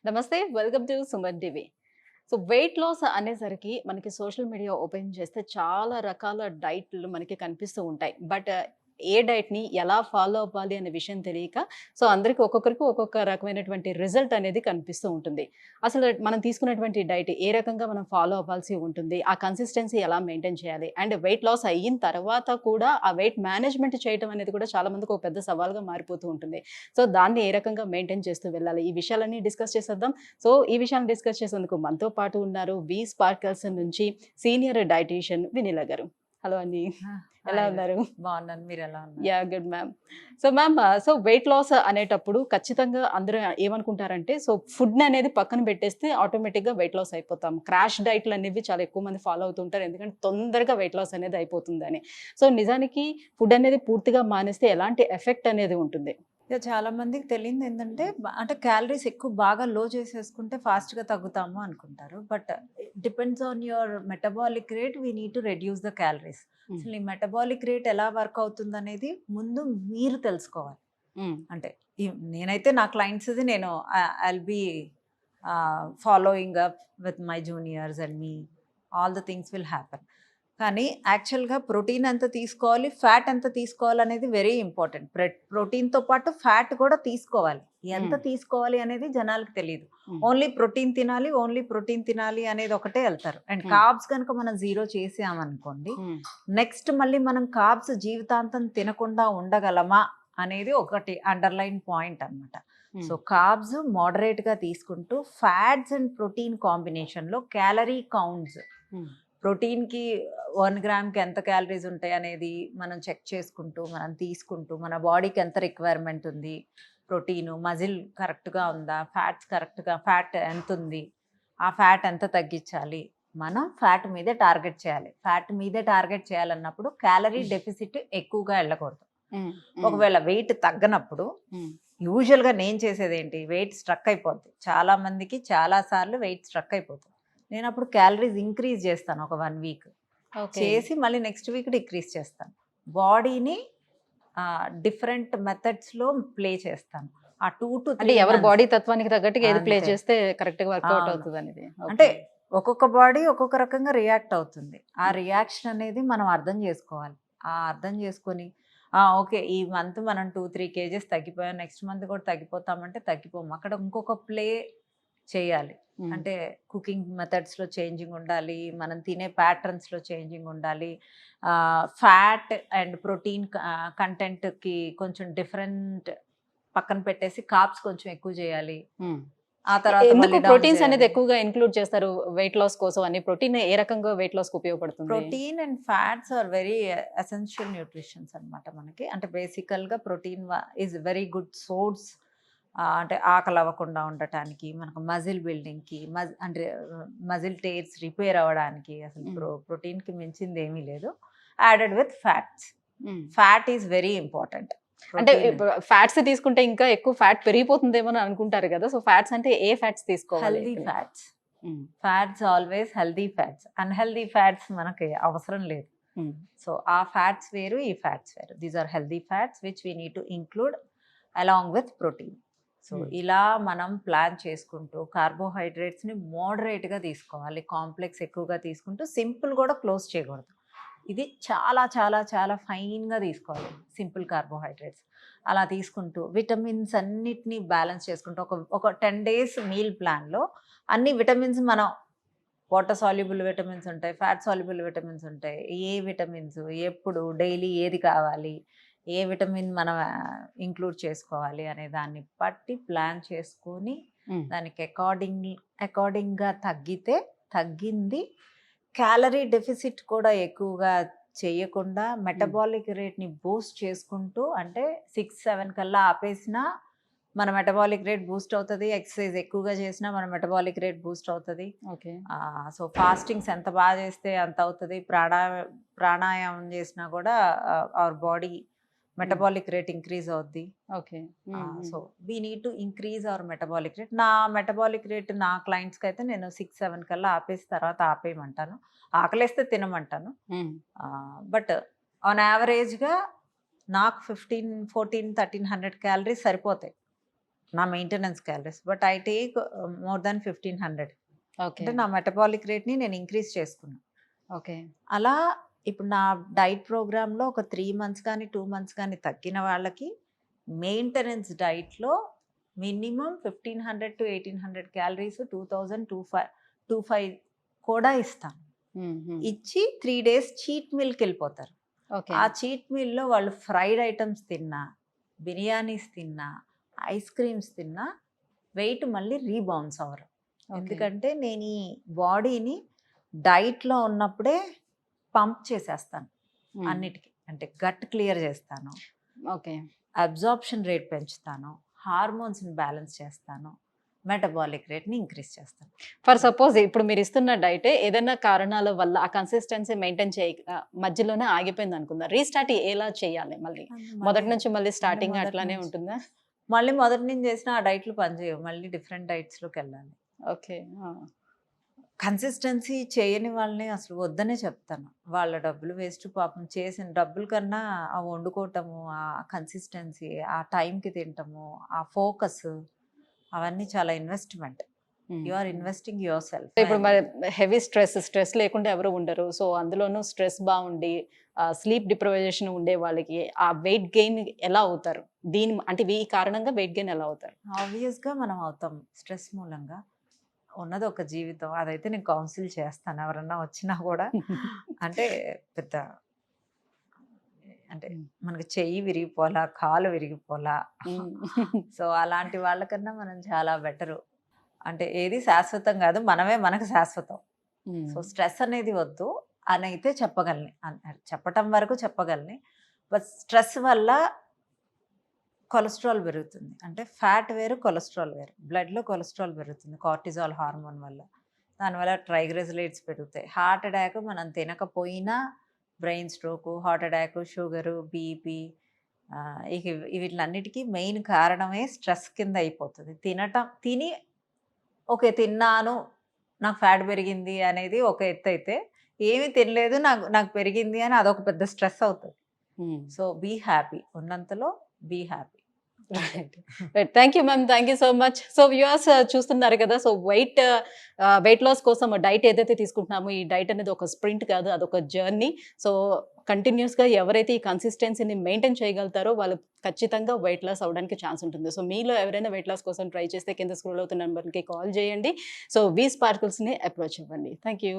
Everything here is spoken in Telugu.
నమస్తే. Welcome to Suman TV. So, weight loss అనేసరికి మనకి సోషల్ మీడియా ఓపెన్ చేస్తే చాలా రకాల డైట్‌లు మనకి కనిపిస్తూ ఉంటాయి. బట్ ఏ డైట్‌ని ఎలా ఫాలో అవ్వాలి అనే విషయం తెలియక అందరికి ఒక్కొక్కరికి ఒక్కొక్క రకమైనటువంటి రిజల్ట్ అనేది కనిపిస్తూ ఉంటుంది. అసలు మనం తీసుకున్నటువంటి డైట్ ఏ రకంగా మనం ఫాలో అవ్వాల్సి ఉంటుంది? ఆ కన్సిస్టెన్సీ ఎలా మెయింటైన్ చేయాలి? అండ్ వెయిట్ లాస్ అయిన తర్వాత కూడా ఆ వెయిట్ మేనేజ్‌మెంట్ చేయటం అనేది కూడా చాలా మందికి ఒక పెద్ద సవాల్‌గా మారిపోతూ ఉంటుంది. దాన్ని ఏ రకంగా మెయింటైన్ చేస్తూ వెళ్ళాలి? ఈ విషయాలన్నీ డిస్కస్ చేసేద్దాం. ఈ విషయాన్ని డిస్కస్ చేసేందుకు మనతో పాటు ఉన్నారు స్పార్కల్స్ నుంచి సీనియర్ డైటీషియన్ వినీలా గారు. హలో అండి. ఆ! ఎలా హాయ్. ఉన్నారు? బాగున్నాను. మీరెలా ఉన్నారు? Yeah! Good ma'am. Ma'am, weight loss అనేటప్పుడు ఖచ్చితంగా అందరూ ఏమనుకుంటారంటే ఫుడ్‌ని అనేది పక్కన పెట్టేస్తే ఆటోమేటిక్‌గా వెయిట్ లాస్ అయిపోతాం. క్రాష్ డైట్‌లనేవి చాలా ఎక్కువ మంది ఫాలో అవుతుంటారు. ఎందుకంటే తొందరగా వెయిట్ లాస్ అనేది అయిపోతుందని. నిజానికి ఫుడ్ అనేది పూర్తిగా మానేస్తే ఎలాంటి ఎఫెక్ట్ అనేది ఉంటుంది? చాలా మందికి తెలియనిదేంటంటే అంటే క్యాలరీస్ ఎక్కువ బాగా లో చేసేసుకుంటే ఫాస్ట్‌గా తగ్గుతాము అనుకుంటారు. But depends on your metabolic rate we need to reduce the calories. Hmm. అసలు ఈ మెటబాలిక్ రేట్ ఎలా వర్క్ అవుతుందనేది ముందు మీరు తెలుసుకోవాలి. హ్మ్. అంటే నేనైతే నా క్లయింట్స్‌ది నేను I'll be following up with my juniors and me all the things will happen. కానీ యాక్చువల్‌గా ప్రోటీన్ ఎంత తీసుకోవాలి, ఫ్యాట్ ఎంత తీసుకోవాలనేది వెరీ ఇంపార్టెంట్. ప్రోటీన్‌తో పాటు ఫ్యాట్ కూడా తీసుకోవాలి. ఎంత హ్మ్. తీసుకోవాలి అనేది జనాలకి తెలీదు. హ్మ్. ఓన్లీ ప్రోటీన్ తినాలి అనేది ఒకటే ఎళ్తారు. అండ్ హ్మ్. కార్బ్స్ గనుక మనం జీరో చేసామనుకోండి, హ్మ్. నెక్స్ట్ మళ్ళీ మనం కార్బ్స్ జీవితాంతం తినకుండా ఉండగలమా అనేది ఒకటి అండర్‌లైన్ పాయింట్ అనమాట. హ్మ్. కార్బ్స్ మోడరేట్‌గా తీసుకుంటూ ఫ్యాట్స్ అండ్ ప్రోటీన్ కాంబినేషన్‌లో క్యాలరీ కౌంట్స్ హ్మ్. ప్రోటీన్‌కి 1 గ్రామ్‌కి ఎంత క్యాలరీస్ ఉంటాయనేది మనం చెక్ చేసుకుంటూ, మనం తీసుకుంటూ, మన బాడీకి ఎంత రిక్వైర్మెంట్ ఉంది, ప్రోటీను, మజిల్ కరెక్ట్‌గా ఉందా, ఫ్యాట్ ఎంతుంది, ఆ ఫ్యాట్ ఎంత తగ్గించాలి, మనం ఫ్యాట్ మీదే టార్గెట్ చేయాలి. ఫ్యాట్ మీదే టార్గెట్ చేయాలన్నప్పుడు క్యాలరీ డెఫిసిట్ ఎక్కువగా వెళ్ళకూడదు. హ్మ్. హ్మ్. ఒకవేళ వెయిట్ తగ్గనప్పుడు హ్మ్. యూజువల్‌గా నేను చేసేదేంటి, వెయిట్ స్ట్రక్ అయిపోద్ది. చాలా మందికి చాలా సార్లు వెయిట్ స్ట్రక్ అయిపోతుంది. నేనప్పుడు క్యాలరీస్ ఇంక్రీజ్ చేస్తాను ఒక 1 వీక్. ఓకే. చేసి మళ్ళీ నెక్స్ట్ వీక్ డిక్రీజ్ చేస్తాను. బాడీని డిఫరెంట్ మెథడ్స్‌లో ప్లే చేస్తాను. ఆ 2-3 అంటే ఎవరి మంత్స్ బాడీ తత్వానికి తగ్గట్టుగా ఏది ప్లే అంతే. చేస్తే కరెక్ట్‌గా వర్కౌట్ అవును. అవుతదనేది. అంటే ఓకే. ఒక్కొక్క బాడీ ఒక్కొక్క రకంగా రియాక్ట్ అవుతుంది. ఆ రియాక్షన్ అనేది మనం అర్థం చేసుకోవాలి. అర్థం చేసుకొని ఓకే. ఈ మంత్ మనం 2, 3 కేజెస్ తగ్గిపోయాం. నెక్స్ట్ మంత్ కూడా తగ్గిపోతామంటే తగ్గిపోము. అక్కడ ఇంకొక ప్లే చేయాలి. హ్మ్. అంటే కుకింగ్ మెథడ్స్‌లో చేంజింగ్ ఉండాలి. మనం తినే ప్యాటర్న్స్‌లో చేంజింగ్ ఉండాలి. ఫ్యాట్ అండ్ ప్రోటీన్ కంటెంట్‌కి కొంచెం డిఫరెంట్ పక్కన పెట్టేసి కార్బ్స్ కొంచెం ఎక్కువ చేయాలి. హ్మ్. ఆ తర్వాత ఎందుకు మళ్ళీ డౌన్ ప్రోటీన్స్ అనేది చేయాలి. ఎక్కువగా ఇంక్లూడ్ చేస్తారు వెయిట్ లాస్ కోసం అని? ప్రోటీన్ ఏ రకంగా వెయిట్ లాస్‌కి ఉపయోగపడుతుంది? Protein and fats are very essential nutritions అనమాట మనకి. అంటే బేసికల్‌గా protein is very good source. అంటే ఆకలి అవ్వకుండా ఉండటానికి, మనకు మజిల్ బిల్డింగ్‌కి, అంటే మజిల్ టేర్స్ రిపేర్ అవ్వడానికి అసలు హ్మ్. ప్రోటీన్‌కి మించింది ఏమీ లేదు. Added with fats. Hmm. Fat is very important. అంటే ప్రోటీన్ ఇప్పుడు ఫ్యాట్స్ తీసుకుంటే ఇంకా ఎక్కువ ఫ్యాట్ పెరిగిపోతుందేమో అని అనుకుంటారు గదా! ఫ్యాట్స్ అంటే ఏ ఫ్యాట్స్ తీసుకోవాలి హెల్తీ ఇక్కడ? ఫ్యాట్స్. హ్మ్. Fats always healthy fats. Unhealthy fats మనకి అవసరం లేదు. హ్మ్. ఆ ఫ్యాట్స్ వేరు, ఈ ఫ్యాట్స్ వేరు. These are healthy fats which we need to include along with protein. Hmm. ఇలా మనం ప్లాన్ చేసుకుంటూ కార్బోహైడ్రేట్స్‌ని మోడరేట్‌గా తీసుకోవాలి. కాంప్లెక్స్ ఎక్కువగా తీసుకుంటూ సింపుల్ కూడా క్లోజ్ చేయకూడదు. ఇది చాలా చాలా చాలా ఫైన్‌గా తీసుకోవాలి సింపుల్ కార్బోహైడ్రేట్స్. అలా తీసుకుంటూ విటమిన్స్ అన్నిటిని బ్యాలెన్స్ చేసుకుంటూ ఒక 10 డేస్ మీల్ ప్లాన్‌లో అన్ని విటమిన్స్ మనం వాటర్ సాల్యుబుల్ విటమిన్స్ ఉంటాయి. ఫ్యాట్ సాల్యుబుల్ విటమిన్స్ ఉంటాయి. ఏ విటమిన్స్ ఎప్పుడు డైలీ ఏది కావాలి? ఏ విటమిన్ మనం ఇంక్లూడ్ చేసుకోవాలి అనే దాన్ని బట్టి ప్లాన్ చేసుకొని హ్మ్. దానికి అకార్డింగ్‌గా తగ్గింది. క్యాలరీ డెఫిసిట్ కూడా ఎక్కువగా చేయకుండా హ్మ్. మెటబాలిక్ రేట్‌ని బూస్ట్ చేసుకుంటూ అంటే 6, 7 కల్లా ఆపేసినా మన మెటబాలిక్ రేట్ బూస్ట్ అవుతది. ఎక్సర్సైజ్ ఎక్కువగా చేసినా మన మెటబాలిక్ రేట్ బూస్ట్ అవుతది. ఓకే. ఫాస్టింగ్స్ ఎంత చేస్తే అంత అవుతది. ప్రాణాయామం చేసినా కూడా our body hmm. Metabolic rate increase అవుద్ది. Okay. Hmm. Hmm. We need to increase our metabolic rate. నా మెటబాలిక్ రేట్ నా క్లయింట్స్‌కైతే నేను 6, 7 కల్లా ఆపేసి తర్వాత ఆపేయమంటాను. ఆకలేస్తే తినమంటాను. హ్మ్. బట్ ఆన్ యావరేజ్‌గా నాకు 1400, 1300 క్యాలరీస్ సరిపోతాయి. నా maintenance calories. But I take more than 1500. Okay. అంటే నా మెటబాలిక్ రేట్‌ని నేను ఇంక్రీజ్ చేసుకున్నా. ఓకే. అలా ఇప్పుడు నా డైట్ ప్రోగ్రామ్‌లో ఒక 3 మంత్స్ కానీ, 2 మంత్స్ కానీ తగ్గిన వాళ్ళకి మెయింటెనెన్స్ డైట్‌లో మినిమమ్ 1500-1800 క్యాలరీస్ 2000-25 కూడా ఇస్తాను. ఇచ్చి 3 డేస్ చీట్ మీల్‌కెళ్ళిపోతారు. ఓకే. ఆ చీట్ మీల్‌లో వాళ్ళు ఫ్రైడ్ ఐటమ్స్ తిన్నా, బిర్యానీస్ తిన్నా, ఐస్ క్రీమ్స్ తిన్నా వెయిట్ మళ్ళీ రీబౌన్స్ అవ్వరు. ఓకే. ఎందుకంటే నేను ఈ బాడీని డైట్‌లో ఉన్నప్పుడే పంప్ చేసేస్తాను అన్నిటికి. అంటే గట్ క్లియర్ చేస్తాను, ఓకే. అబ్జార్ప్షన్ రేట్ పెంచుతాను, హార్మోన్స్‌ని బ్యాలెన్స్ చేస్తాను, మెటబాలిక్ రేట్‌ని ఇంక్రీజ్ చేస్తాను. ఫర్ సపోజ్ ఇప్పుడు మీరు ఇస్తున్న డైట్ ఏదైనా కారణాల వల్ల ఆ కన్సిస్టెన్సీ మెయింటైన్ మధ్యలోనే ఆగిపోయింది అనుకుందాం. రీస్టార్ట్ ఎలా చేయాలి మళ్ళీ? మొదటి నుంచి మళ్ళీ స్టార్టింగ్ మొదటి అట్లానే నుంచి. ఉంటుందా? మళ్ళీ మొదటి నుంచి చేసిన ఆ డైట్‌లు పనిచేయవు. మళ్ళీ డిఫరెంట్ డైట్స్‌లోకి వెళ్ళాలి. ఓకే. కన్సిస్టెన్సీ చేయని వాళ్ళని అసలు వద్దనే చెప్తాను. వాళ్ళ డబ్బులు వేస్ట్, పాపం చేసిన డబ్బుల కన్నా ఆ వండుకోవటము, ఆ కన్సిస్టెన్సీ, ఆ టైంకి తినటము, ఆ ఫోకస్ అవన్నీ చాలా investment. You are investing yourself. ఇప్పుడు మరి హెవీ స్ట్రెస్ లేకుండా ఎవరు ఉండరు. సో అందులోనూ స్ట్రెస్ బాగుండి స్లీప్ డిప్రైవేషన్ ఉండే వాళ్ళకి ఆ వెయిట్ గెయిన్ ఎలా అవుతారు? అంటే ఈ కారణంగా వెయిట్ గెయిన్ ఎలా అవుతారు? ఆబ్వియస్‌గా మనం అవుతాం స్ట్రెస్ మూలంగా. ఉన్నది ఒక జీవితం. అదైతే నేను కౌన్సిల్ చేస్తాను ఎవరన్నా వచ్చినా కూడా. అంటే పెద్ద అంటే మనకి చెయ్యి విరిగిపోలా, కాలు విరిగిపోలా. సో అలాంటి వాళ్ళకన్నా మనం చాలా బెటరు. అంటే ఏది శాశ్వతం కాదు. మనమే మనకు శాశ్వతం. సో స్ట్రెస్ అనేది వద్దు అని అయితే చెప్పగలను. చెప్పటం వరకు చెప్పగలను. బట్ స్ట్రెస్ వల్ల కొలెస్ట్రాల్ పెరుగుతుంది. అంటే ఫ్యాట్ వేరు, కొలెస్ట్రాల్ వేరు. బ్లడ్‌లో కొలెస్ట్రాల్ పెరుగుతుంది కార్టిజాల్ హార్మోన్ వల్ల. దానివల్ల ట్రైగ్లిజరైడ్స్ పెరుగుతాయి. హార్ట్ అటాక్ మనం తినకపోయినా brain stroke, heart attack, sugar, BP ఇక వీటిలన్నిటికీ మెయిన్ కారణమే స్ట్రెస్ కింద అయిపోతుంది. తిని ఓకే తిన్నాను, నాకు ఫ్యాట్ పెరిగింది అనేది ఒక ఎత్తు అయితే, ఏమీ తినలేదు నాకు నాకు పెరిగింది అని అదొక పెద్ద స్ట్రెస్ అవుతుంది. So be happy. ఉన్నంతలో be happy. Right. Thank you ma'am. Thank you so much. So viewers చూస్తున్నారు కదా. సో వెయిట్ లాస్ కోసం డైట్ ఏదైతే తీసుకుంటున్నామో ఈ డైట్ అనేది ఒక స్ప్రింట్ కాదు, అదొక జర్నీ. సో కంటిన్యూస్గా ఎవరైతే ఈ కన్సిస్టెన్సీని మెయింటైన్ చేయగలుగుతారో వాళ్ళు ఖచ్చితంగా వెయిట్ లాస్ అవ్వడానికి ఛాన్స్ ఉంటుంది. సో మీలో ఎవరైనా వెయిట్ లాస్ కోసం ట్రై చేస్తే కింద స్క్రోల్ అవుతున్న నెంబర్కి కాల్ చేయండి. సో వి స్పార్కిల్స్ని అప్రోచ్ అవ్వండి. Thank you.